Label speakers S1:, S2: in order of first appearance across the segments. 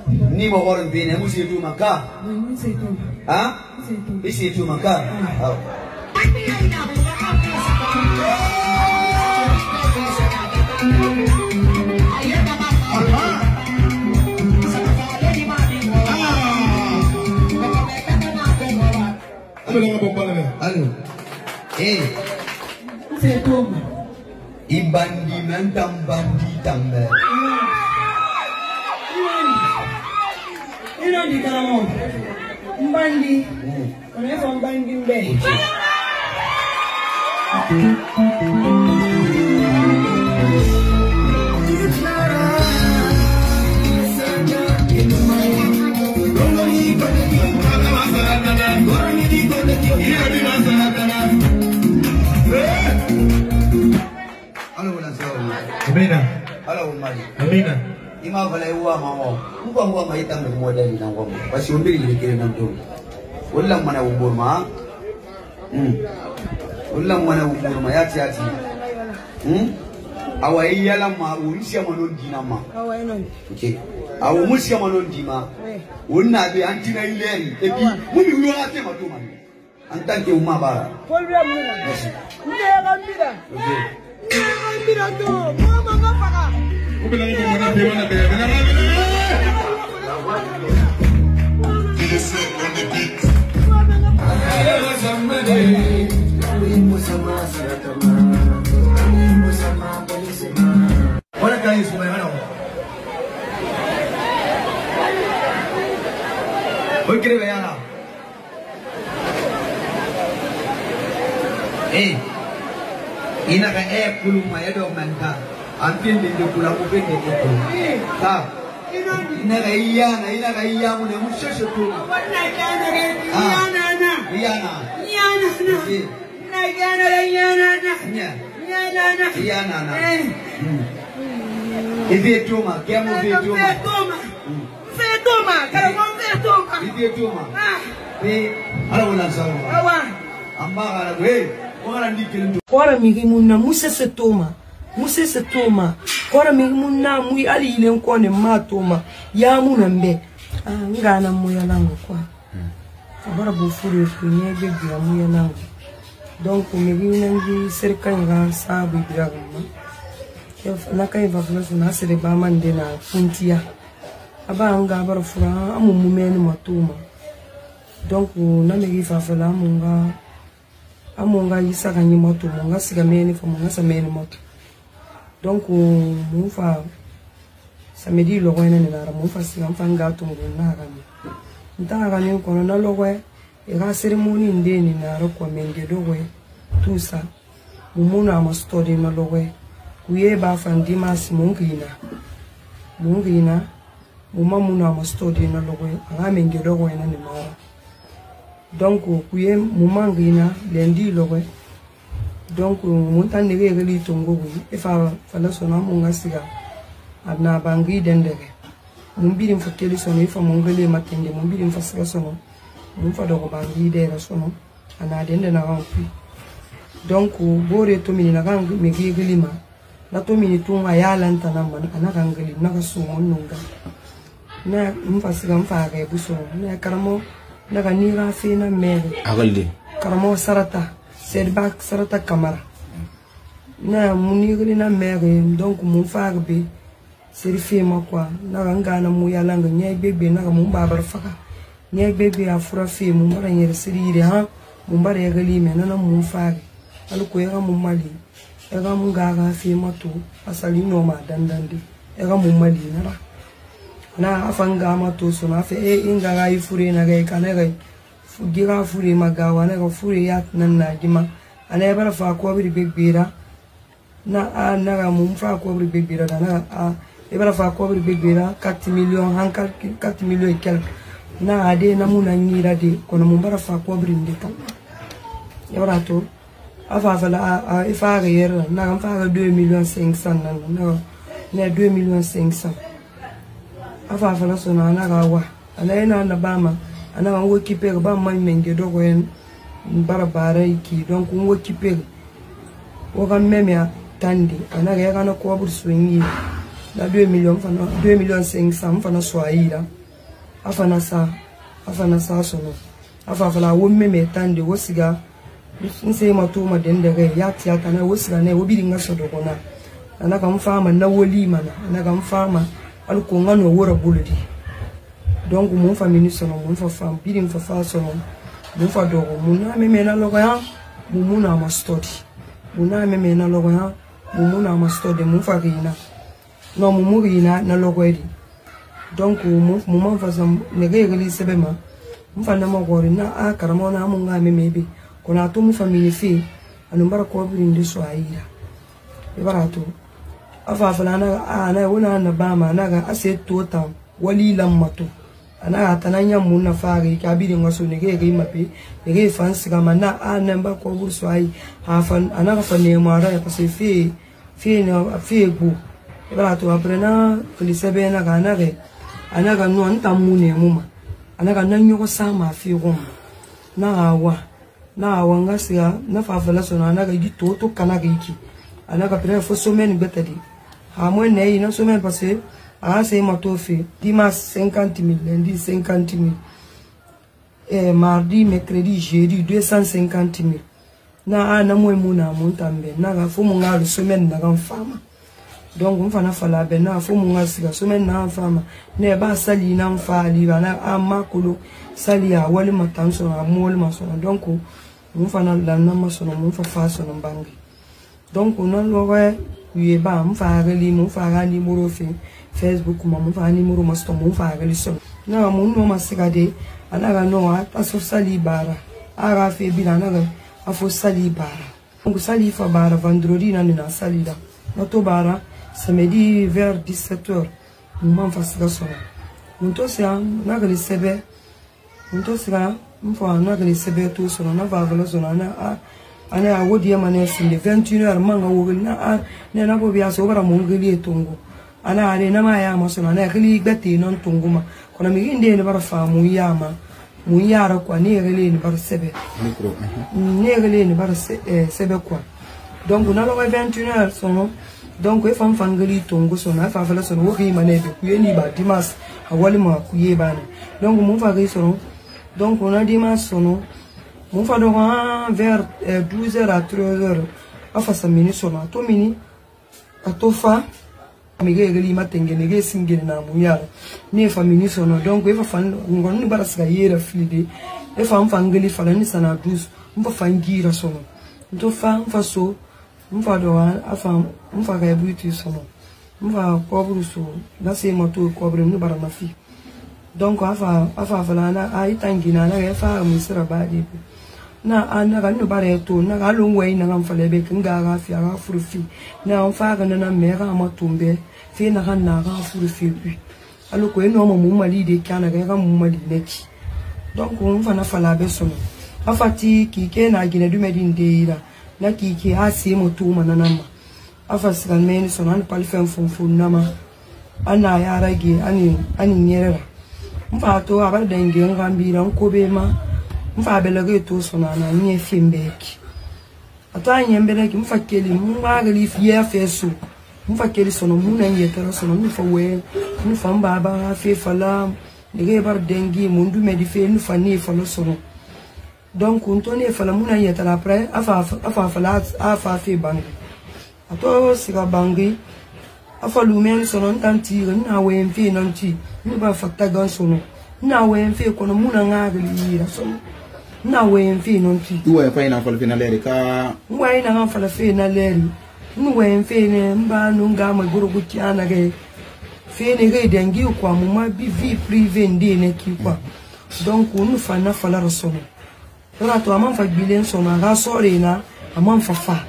S1: Ni mo orang bina musi tu maka. Ha? Isi tu maka. Halo. Ibandi nantang bandi tambah.
S2: Ini di kamu, bandi. Kenapa bandi be?
S3: Amina.
S1: Halo Umari.
S3: Amina.
S1: Ima bala uwa mawo. Uwa uwa mai tam da modali nan gomo. Basi umbiri ne kire nan to. Wallan mana umburma. Wallan mana umburma yati. Awai yalan ma urisha manon dinama.
S2: Awai non.
S1: Okay. Awu musha manon dima. Wonna be antina ileri. Ebi mumi ulo ate matuma. Antanke umma bara.
S2: Problem ni. Nde ngambira.
S1: Okay.
S2: Ngambira to. Mama ngapaka.
S3: Ubela ni mwana be wana be.
S1: Olha que é isso, meu. Oi, querer ver ela. Ina ka pulu maya dog manta. Antin din do pula ko pende ko. Ta. Ina ka iya mo ne musho tu.
S2: Wala kana re. Iyana.
S1: Ide tuma, kemo ide tuma.
S2: Fetoma, cara não fetoma.
S1: Ide tuma. Ala wala sawa.
S2: Awa.
S1: Amba ala we. Ora ndikiru.
S2: Kora migimuna musese toma. Musese toma. Kora migimuna mui ali ile nkone matoma. Ya munambe. Ngana muya langu kwa. Agora bufuru kunyege bia muya langu. Donc migimuna serika nga sabu bia gama. Nakai vavlosu na sere ba mande na puntia. Aba anga bara fura amu mumeni matuma. Donc na megi vavla amunga yisa kanyi moto munga sigameni fa munga sameni moto. Donc mufa samedi logo ene na ra mufa sigam fanga tungu na kami. Ntanga kami kono na logo e ga ceremony ndeni na ro kwa menge logo tout ça. Mumuna ma story na logo e kuye ba fandi mas mungina muma muna ma story na logo e ga menge logo ene ni mara. Donc kuye mumangina lendi logo donc montan de geli tongo e fa la sona munga siga adna bangi dendege mumbiri mfoteli sono e fa mongele matende mumbiri mfasira sono mumfa do bangi de la sono ana dende na rampi. Donc bore to mini na gang me geli ma na to mini tunga yala ntana man ana gangeli na ka sumo nunga na mfasira mfa ga buso na karamo naga nira fina mere
S4: agalde
S2: karamo sarata sedbak sarata kamara na munigri na mere donc mun farbe serifi makwa naga ngana mu yalanga nyai bebe naga mun babar faka nyai bebe afura fi mun bara yer sirire ha mun bara yagali me nana mun fare alko yaga mun mali yaga mun gaga fi mato asali no ma dandande yaga mun mali na afanga mato so na fe inga ga ifure na ga kana ga fugira fure magawa na ga fure ya nan na jima ana bara fa ko bi begbira na na ga mun fa ko bi begbira na bara fa ko bi begbira 4 millions hankal 4 millions kel na ade na mun nyira de kono mun bara fa ko bi ndika yora to afa fa ifa ga yer na ga fa ga 2 millions 500 na 2 millions 500 afa fala sona na gawa ana ina na bama ana wango kipe ba man menge dogo en barabara iki donc wango kipe o ga memia tandi ana ga kana ko bur swingi na 2 millions fana 2 millions 500 fana soaira afana sa sono afa fala womme metande wosiga nse matuma dendere ya tiata na wosiga na wobiri ngaso dokona ana kam fama na woli mana ana kam fama alko ngano wora buludi donc mon famille sono mon fa fam biri fa sono mon fa dogo muna meme na logo ya muna ma study muna meme na logo ya muna ma study mon fa rina no mumurina na logo edi donc mon fa sam ne geli sebema mfana magori na akaramo na munga meme kuna to mu famille fi anumbara ko biri ndiso aira ibarato afa fulana ana wona na bama naga ase tota wali lammato ana tananya munna fari kabiri ngaso nege ge mape nege fansi kama na ana mba ko burso ai hafan ana fa ne mara ya pase fi gu ibarato aprena kulisebe na kana ge ana ga no ntamune muma ana ga nanyo ko sama fi gom na awa ngasiya na fa fala sona ana ga gito kana ga iki ana ga pre fo semaine betadi ha mo ne ina semaine passé a c'est mato fait dimanche 50 000 lundi 50 000 mardi mercredi jeudi 250 000 na ana mo muna montambe na ga fo mo nga semaine na ga fama donc on fana fala be na fo mo nga siga semaine na fama ne ba sali na mfali bana amakolo sali ya wali matanso na mo wali maso donc on fana la na maso na mo fa so na bangi donc on lo oui ba mfa gali mo fa gani mo fi Facebook mo fa ni mo masto mo fa gali so na mo no masiga de ana ga no aso sali bara ara fe bi na ga afo sali bara donc sali fa bara vendredi na sali da no to bara samedi vers 17h mo fa siga so mo to sia na ga sebe mo to sia mo fa na ga sebe to so na va vala so na ana awodi ya manesi le 21h manga wogel na ne na bo biya so bara mo ngeli etongo ana ale na ma ya maso na kili gbete non tonguma kona mi inde ne bara fa mu yama mu yara kwa ne gele ne bara sebe micro ne gele ne bara sebe kwa donc na lo 21h so no donc e fam fangeli tongo so na fa fala so no wogi manebe ku yeni ba dimas awali ma ku ye bana donc mo fa ge so no donc on a dimas so no mon fa do vers 12h à 13h afa sa mini so na to mini atofa mige gali matenge nege singene na muya ni fa mini so no donc e fa fan ngon ni barasga yera filide e fa mfangeli fa ni sana 12 mfa fangira so no to fa mfa so mfa do afa mfa ga buti so no mfa kobru so na se moto kobru ni bara mafi donc afa fala na ai tangina na e fa misra ba de na ana ga no bare to na ga lo ngwe na ga mfale be kinga ga fi ga furufi na mfa ga na me ga matumbe fi na ga na ga furufi alo ko eno mo mali de kana ga mo mali neki donc on fa na fala be so afati ki ke na gine du medin deira na ki ha se mo to manana ma afa sigan men so nan pal fem fun na ma ana ya rage ani nyera mfa to aba da ngi ngambira ko be ma mfa belage to sona na nye fimbeki atanye mbeleki mfa keli mwagali fiya fesu mfa keli sono muna yetara sono mfa we mfa mbaba fe fala nege bar dengi mundu medife mfa ni fala sono donc ontone fala muna yetara après afa fala afa fe bangi ato siga bangi afa lumen sono ntanti na we mfi nanti mba fakta gan sono na we mfi kono muna ngagali ira sono na we mfi nonti
S4: uwe fa ina fala finale ka
S2: uwe ina fala finale uwe mfi ne mba nunga ma guru kutiana ge fene ge dengi kwa muma bi vie privé ndene ki kwa donc unu fa na fala rasono ora to amam fa bilen sona ga sore na amam fa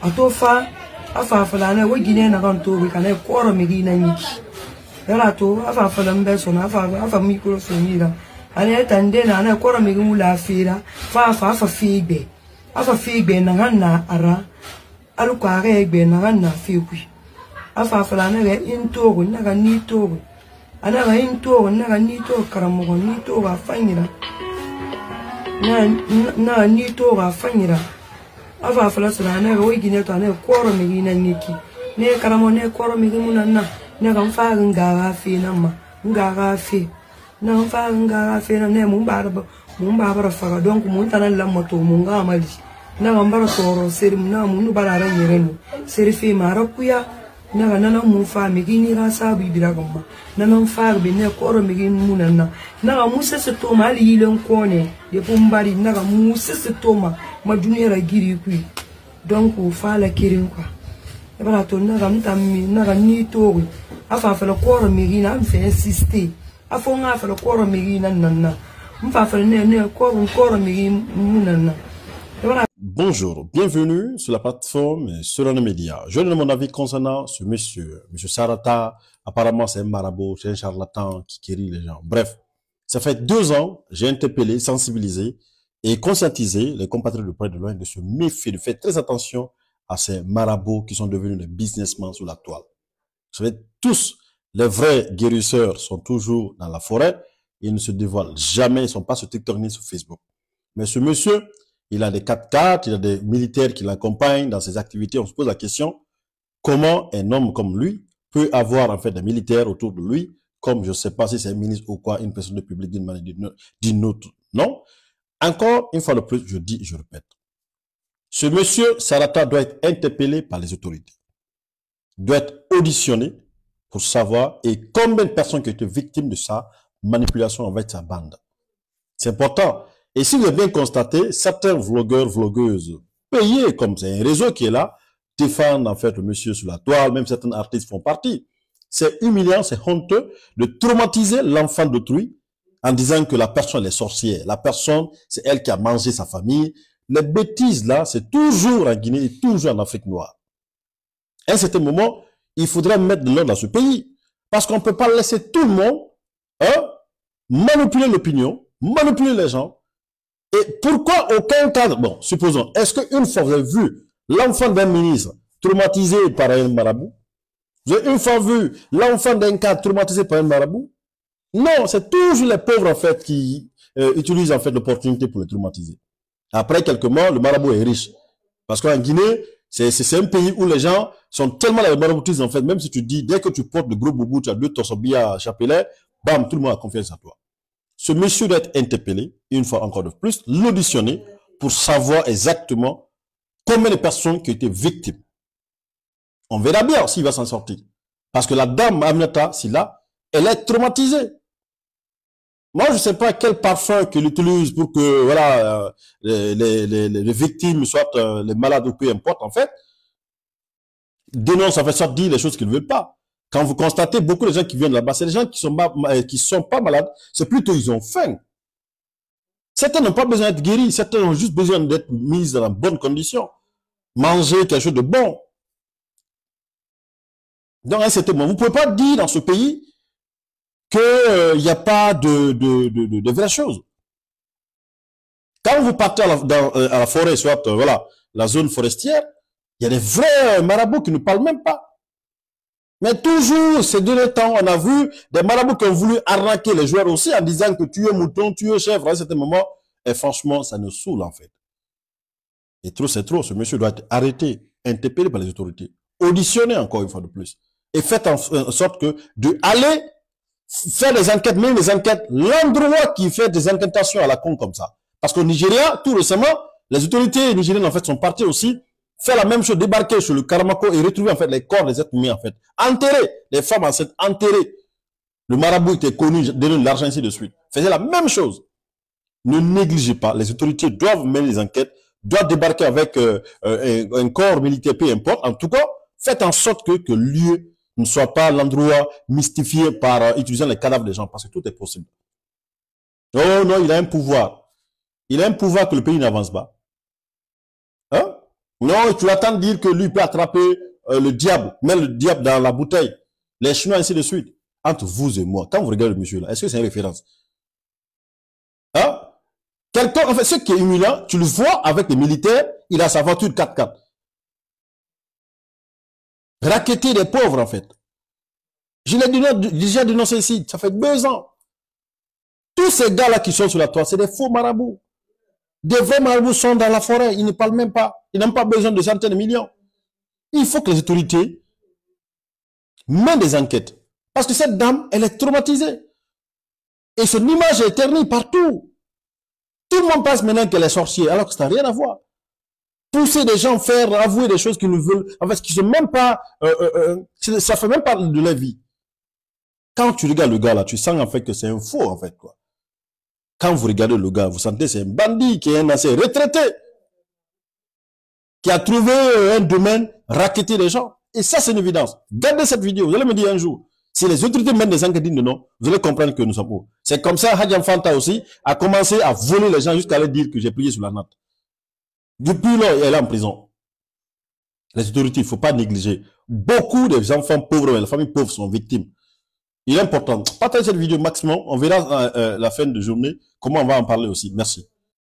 S2: atofa afa fala na we gine na kan to be kana koro mi gina nyiki ora to afa fala mbe sona afa micro sonira ana tande na na koro mi gumu la fira fa figbe na ganna ara alu kwa ga egbe na ganna fikwi afa fala na ga intogo na ga ni togo ana ga intogo na ga ni to karamo ni to ga fanyira na ni to ga fanyira afa fala sura na ga wigine to na koro mi gina niki ne karamo ne koro mi gumu na na kan fa ngara fe na ma ngara fe na fa ngara fe na ne mun ba fa donc mun tanan la moto mun ga mali na kan bara toro serim na mun bara ran yeren seri fe mara kuya na nana mun fa mi gini ra sabu bira gamba nana fa be ne ko ro mi gini munana na mu se to mali yilen ko ne de pumbari na mu se to ma dunira giri ku donc fa la kirin quoi e bara to na ga mtammi na ga ni to afa fa la ko ro mi gini am fe insister afo nga fa la ko ro mi gini nanna mfa fa ne ko ro mi gini munana.
S5: Bonjour, bienvenue sur la plateforme Solana Media. Je donne mon avis concernant ce monsieur Sarata. Apparemment, c'est un marabout, c'est un charlatan qui guérit les gens. Bref, ça fait 2 ans, j'ai interpellé, sensibilisé et conscientisé les compatriotes de près de loin de se méfier, de faire très attention à ces marabouts qui sont devenus des businessmen sous la toile. Vous savez, tous les vrais guérisseurs sont toujours dans la forêt. Ils ne se dévoilent jamais, ils ne sont pas sur TikTok ni sur Facebook. Mais ce monsieur, il a des 4x4, il a des militaires qui l'accompagnent dans ses activités. On se pose la question, comment un homme comme lui peut avoir en fait des militaires autour de lui, comme je ne sais pas si c'est un ministre ou quoi, une personne de public d'une manière d'une autre. Non. Encore une fois de plus, je dis et je répète. Ce monsieur Sarata doit être interpellé par les autorités. Il doit être auditionné pour savoir et combien de personnes qui ont été victimes de sa manipulation avec sa bande. C'est important. Et si vous avez bien constaté, certains vlogueurs, vlogueuses, payés, comme c'est un réseau qui est là, défendent en fait le monsieur sur la toile, même certains artistes font partie. C'est humiliant, c'est honteux de traumatiser l'enfant d'autrui en disant que la personne est sorcière. La personne, c'est elle qui a mangé sa famille. Les bêtises là, c'est toujours en Guinée et toujours en Afrique noire. À un certain moment, il faudrait mettre de l'ordre dans ce pays. Parce qu'on ne peut pas laisser tout le monde manipuler l'opinion, manipuler les gens. Et pourquoi aucun cadre, bon, supposons, est-ce qu'une fois vous avez vu l'enfant d'un ministre traumatisé par un marabout? Vous avez une fois vu l'enfant d'un cadre traumatisé par un marabout? Non, c'est toujours les pauvres en fait qui utilisent en fait l'opportunité pour les traumatiser. Après quelques mois, le marabout est riche. Parce qu'en Guinée, c'est un pays où les gens sont tellement dans les maraboutistes en fait, même si tu dis, dès que tu portes de gros boubous, tu as 2 torsobilles à chapelet, bam, tout le monde a confiance en toi. Ce monsieur doit être interpellé, une fois encore de plus, l'auditionner pour savoir exactement combien de personnes qui ont été victimes. On verra bien s'il va s'en sortir. Parce que la dame Aminata, si là, elle est traumatisée. Moi, je ne sais pas quel parfum qu'il utilise pour que voilà les victimes soient les malades ou peu importe, en fait, dénoncent, en fait, soit dit les choses qu'ils ne veulent pas. Quand vous constatez beaucoup de gens qui viennent là-bas, c'est des gens qui sont pas malades, c'est plutôt ils ont faim. Certains n'ont pas besoin d'être guéris, certains ont juste besoin d'être mis dans la bonne condition. Manger quelque chose de bon. Donc, à un certain moment, vous ne pouvez pas dire dans ce pays qu'il n'y a pas de vraies choses. Quand vous partez à la forêt, soit voilà, la zone forestière, il y a des vrais marabouts qui ne parlent même pas. Mais toujours, ces derniers temps, on a vu des marabouts qui ont voulu arnaquer les joueurs aussi en disant que tu es mouton, tu es chèvre à un certain moment. Et franchement, ça nous saoule en fait. Et trop, c'est trop. Ce monsieur doit être arrêté, interpellé par les autorités, auditionné encore une fois de plus. Et faites en sorte que de aller faire des enquêtes, même les enquêtes, l'endroit qui fait des incantations à la con comme ça. Parce qu'au Nigeria, tout récemment, les autorités nigériennes en fait sont parties aussi faire la même chose, débarquer sur le Karamako et retrouver en fait les corps des êtres humains en fait. Enterrer, les femmes enceintes enterrées. Le marabout était connu, donner de l'argent ainsi de suite. Faisait la même chose. Ne négligez pas, les autorités doivent mener les enquêtes, doivent débarquer avec un corps militaire, peu importe. En tout cas, faites en sorte que le lieu ne soit pas l'endroit mystifié par utilisant les cadavres des gens, parce que tout est possible. Oh non, il a un pouvoir. Il a un pouvoir que le pays n'avance pas. Hein? Non, tu attends de dire que lui peut attraper le diable, mettre le diable dans la bouteille, les Chinois, ainsi de suite. Entre vous et moi, quand vous regardez le monsieur là, est-ce que c'est une référence? Hein? Quelqu'un, en fait, ce qui est humiliant, tu le vois avec les militaires, il a sa voiture 4x4. Raqueter des pauvres, en fait. Je l'ai déjà dénoncé ici, ça fait 2 ans. Tous ces gars-là qui sont sur la toile, c'est des faux marabouts. Des vrais marabouts sont dans la forêt, ils ne parlent même pas. Ils n'ont pas besoin de centaines de millions. Il faut que les autorités mène des enquêtes. Parce que cette dame, elle est traumatisée. Et son image est ternie partout. Tout le monde pense maintenant qu'elle est sorcière, alors que ça n'a rien à voir. Pousser des gens à faire avouer des choses qu'ils ne veulent, en fait, qui sont même pas, ça fait même pas de leur vie. Quand tu regardes le gars là, tu sens en fait que c'est un faux, en fait, quoi. Quand vous regardez le gars, vous sentez que c'est un bandit qui est un ancien retraité, qui a trouvé un domaine, raqueté les gens. Et ça, c'est une évidence. Regardez cette vidéo, vous allez me dire un jour, si les autorités mènent des enquêtes dignes de nom, vous allez comprendre que nous sommes où. C'est comme ça, Hadjan Fanta aussi a commencé à voler les gens jusqu'à leur dire que j'ai plié sur la natte. Depuis là, elle est en prison. Les autorités, il ne faut pas négliger. Beaucoup des enfants pauvres, les familles pauvres sont victimes. Il est important. Partagez cette vidéo maximum. On verra la fin de journée comment on va en parler aussi. Merci.